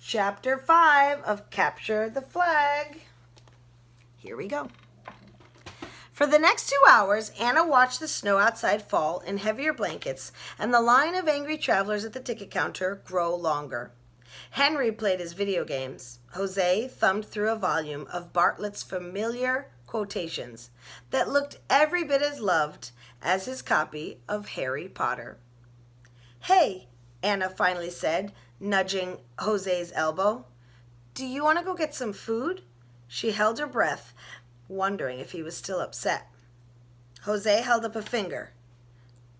Chapter 5 of Capture the Flag. Here we go. For the next 2 hours, Anna watched the snow outside fall in heavier blankets and the line of angry travelers at the ticket counter grow longer. Henry played his video games. Jose thumbed through a volume of Bartlett's familiar quotations that looked every bit as loved as his copy of Harry Potter. "Hey," Anna finally said, nudging Jose's elbow. "Do you want to go get some food?" She held her breath, wondering if he was still upset. Jose held up a finger,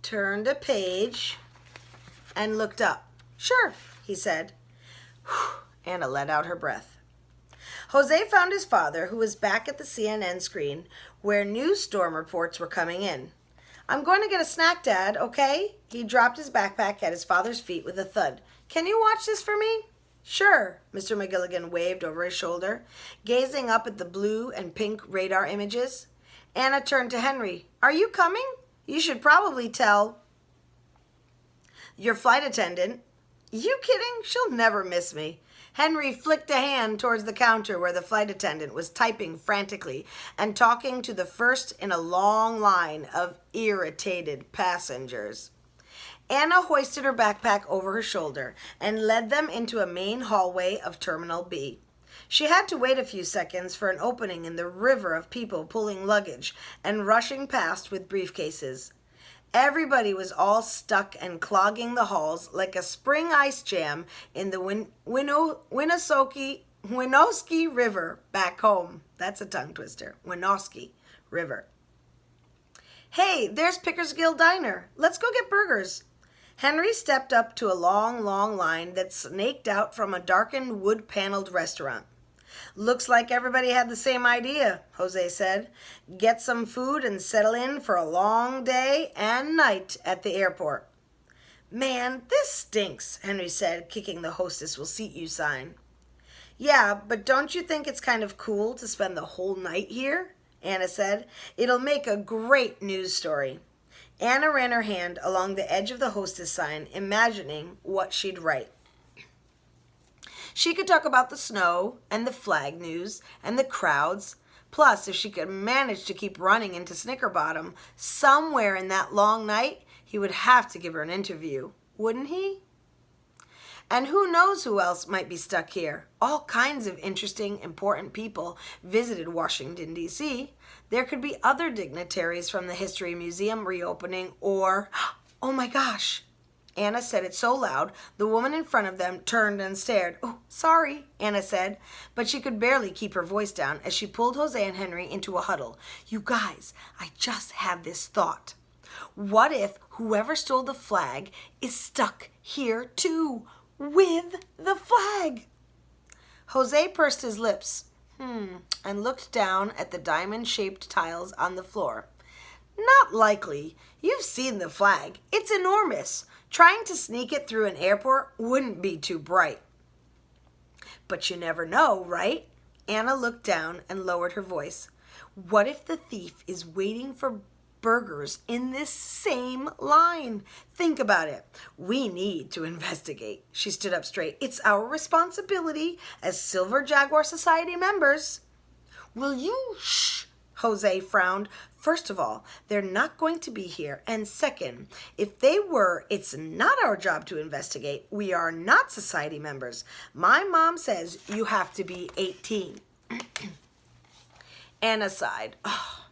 turned a page, and looked up. "Sure," he said. Whew, Anna let out her breath. Jose found his father, who was back at the CNN screen where news storm reports were coming in. "I'm going to get a snack, Dad, okay?" He dropped his backpack at his father's feet with a thud. "Can you watch this for me?" "Sure," Mr. McGilligan waved over his shoulder, gazing up at the blue and pink radar images. Anna turned to Henry. "Are you coming? You should probably tell your flight attendant." "You kidding? She'll never miss me." Henry flicked a hand towards the counter where the flight attendant was typing frantically and talking to the first in a long line of irritated passengers. Anna hoisted her backpack over her shoulder and led them into a main hallway of Terminal B. She had to wait a few seconds for an opening in the river of people pulling luggage and rushing past with briefcases. Everybody was all stuck and clogging the halls like a spring ice jam in the Winooski River back home. That's a tongue twister. Winooski River. "Hey, there's Pickersgill Diner. Let's go get burgers." Henry stepped up to a long line that snaked out from a darkened wood-paneled restaurant. "Looks like everybody had the same idea," Jose said. "Get some food and settle in for a long day and night at the airport." "Man, this stinks," Henry said, kicking the "Hostess will seat you" sign. "Yeah, but don't you think it's kind of cool to spend the whole night here?" Anna said. "It'll make a great news story." Anna ran her hand along the edge of the Hostess sign, imagining what she'd write. She could talk about the snow and the flag news and the crowds. Plus, if she could manage to keep running into Snickerbottom, somewhere in that long night, he would have to give her an interview, wouldn't he? And who knows who else might be stuck here? All kinds of interesting, important people visited Washington, D.C. There could be other dignitaries from the History Museum reopening or, oh my gosh! Anna said it so loud, the woman in front of them turned and stared. "Oh, sorry," Anna said, but she could barely keep her voice down as she pulled Jose and Henry into a huddle. "You guys, I just had this thought. What if whoever stole the flag is stuck here too, with the flag?" Jose pursed his lips, and looked down at the diamond-shaped tiles on the floor. "Not likely. You've seen the flag. It's enormous. Trying to sneak it through an airport wouldn't be too bright." "But you never know, right?" Anna looked down and lowered her voice. "What if the thief is waiting for burgers in this same line? Think about it. We need to investigate." She stood up straight. "It's our responsibility as Silver Jaguar Society members." "Will you shh?" Jose frowned. "First of all, they're not going to be here. And second, if they were, it's not our job to investigate. We are not society members. My mom says you have to be 18. Anna sighed. Oh,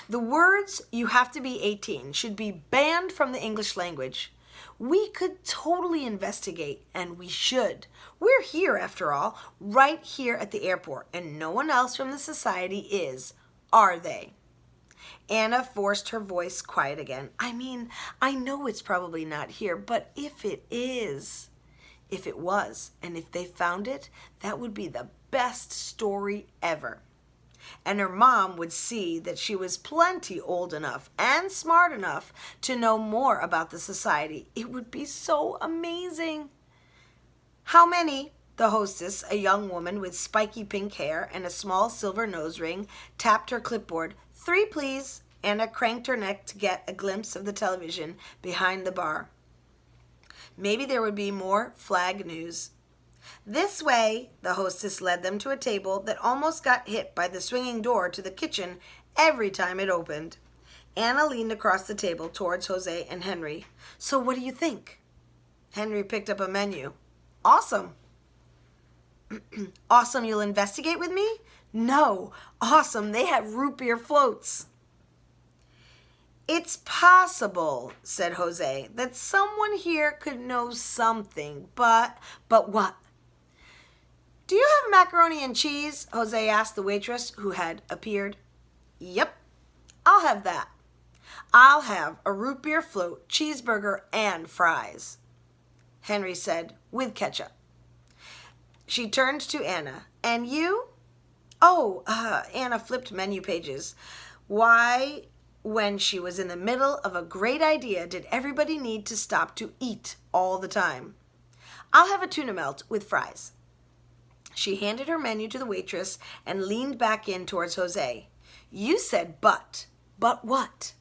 the words "you have to be 18" should be banned from the English language. We could totally investigate, and we should. We're here, after all, right here at the airport, and no one else from the society is. Are they? Anna forced her voice quiet again. "I mean, I know it's probably not here, but if it is, if it was, and if they found it, that would be the best story ever. And her mom would see that she was plenty old enough and smart enough to know more about the society. It would be so amazing." "How many?" The hostess, a young woman with spiky pink hair and a small silver nose ring, tapped her clipboard. "3, please." Anna cranked her neck to get a glimpse of the television behind the bar. Maybe there would be more flag news. This way, the hostess led them to a table that almost got hit by the swinging door to the kitchen every time it opened. Anna leaned across the table towards Jose and Henry. So what do you think? Henry picked up a menu. Awesome. Awesome, you'll investigate with me? No. Awesome, they have root beer floats. It's possible, said Jose, that someone here could know something, but what? Do you have macaroni and cheese? Jose asked the waitress who had appeared. Yep, I'll have that. I'll have a root beer float, cheeseburger, and fries, Henry said, with ketchup. She turned to Anna. And you? Oh, Anna flipped menu pages. Why, when she was in the middle of a great idea, did everybody need to stop to eat all the time? I'll have a tuna melt with fries. She handed her menu to the waitress and leaned back in towards Jose. You said but. But what?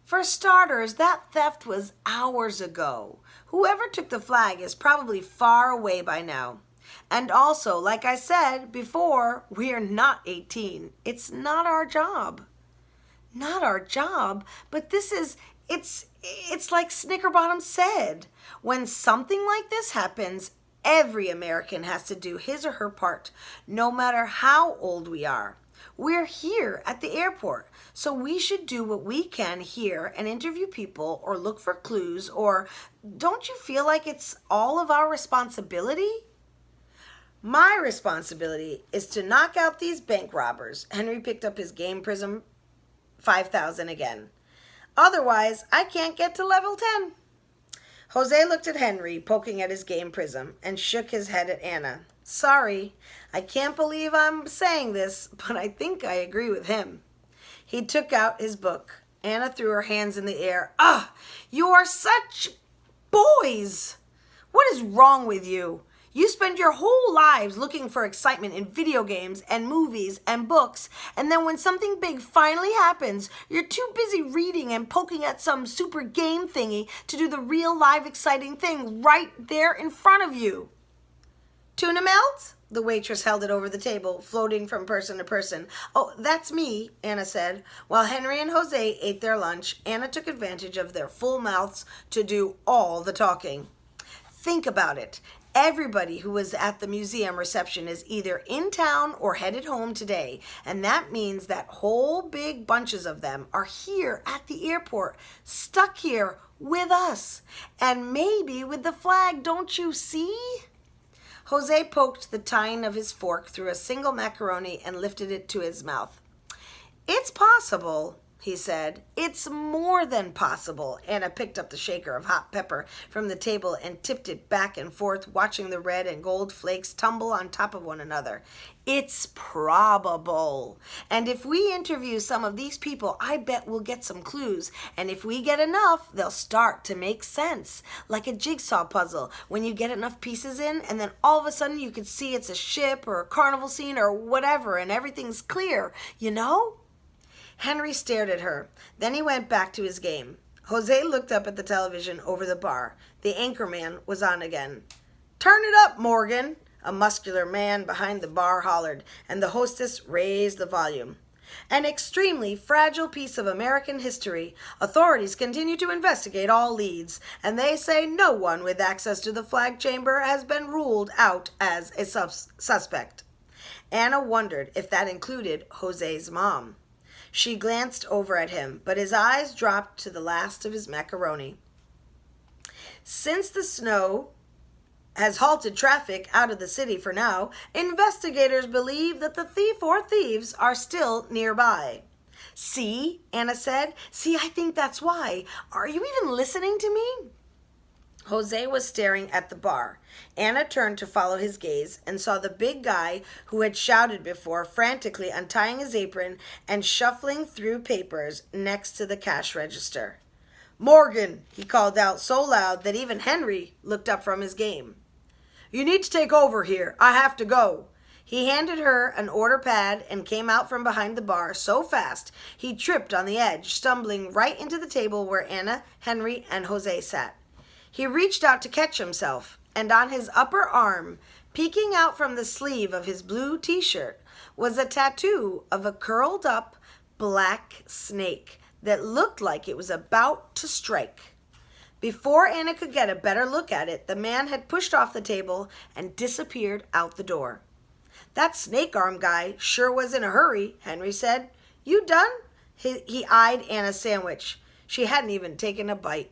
For starters, that theft was hours ago. Whoever took the flag is probably far away by now. And also, like I said before, we're not 18. It's not our job. Not our job, but it's like Snickerbottom said. When something like this happens, every American has to do his or her part, no matter how old we are. We're here at the airport, so we should do what we can here and interview people or look for clues, or don't you feel like it's all of our responsibility? My responsibility is to knock out these bank robbers. Henry picked up his game prism 5,000 again. Otherwise, I can't get to level 10. Jose looked at Henry, poking at his game prism, and shook his head at Anna. Sorry, I can't believe I'm saying this, but I think I agree with him. He took out his book. Anna threw her hands in the air. You are such boys! What is wrong with you? You spend your whole lives looking for excitement in video games and movies and books, and then when something big finally happens, you're too busy reading and poking at some super game thingy to do the real live exciting thing right there in front of you. Tuna melt? The waitress held it over the table, floating from person to person. Oh, that's me, Anna said. While Henry and Jose ate their lunch, Anna took advantage of their full mouths to do all the talking. Think about it. Everybody who was at the museum reception is either in town or headed home today, and that means that whole big bunches of them are here at the airport, stuck here with us, and maybe with the flag, don't you see? Jose poked the tine of his fork through a single macaroni and lifted it to his mouth. It's possible, he said. It's more than possible. Anna picked up the shaker of hot pepper from the table and tipped it back and forth, watching the red and gold flakes tumble on top of one another. It's probable. And if we interview some of these people, I bet we'll get some clues. And if we get enough, they'll start to make sense. Like a jigsaw puzzle, when you get enough pieces in, and then all of a sudden you could see it's a ship or a carnival scene or whatever, and everything's clear, you know? Henry stared at her. Then he went back to his game. Jose looked up at the television over the bar. The anchorman was on again. Turn it up, Morgan, a muscular man behind the bar hollered, and the hostess raised the volume. An extremely fragile piece of American history. Authorities continue to investigate all leads, and they say no one with access to the flag chamber has been ruled out as a suspect. Anna wondered if that included Jose's mom. She glanced over at him, but his eyes dropped to the last of his macaroni. Since the snow has halted traffic out of the city for now, investigators believe that the thief or thieves are still nearby. See, Anna said. See, I think that's why. Are you even listening to me? Jose was staring at the bar. Anna turned to follow his gaze and saw the big guy who had shouted before frantically untying his apron and shuffling through papers next to the cash register. Morgan, he called out so loud that even Henry looked up from his game. You need to take over here. I have to go. He handed her an order pad and came out from behind the bar so fast he tripped on the edge, stumbling right into the table where Anna, Henry, and Jose sat. He reached out to catch himself and on his upper arm, peeking out from the sleeve of his blue t-shirt, was a tattoo of a curled up black snake that looked like it was about to strike. Before Anna could get a better look at it, the man had pushed off the table and disappeared out the door. "That snake arm guy sure was in a hurry," Henry said. "You done?" He eyed Anna's sandwich. She hadn't even taken a bite.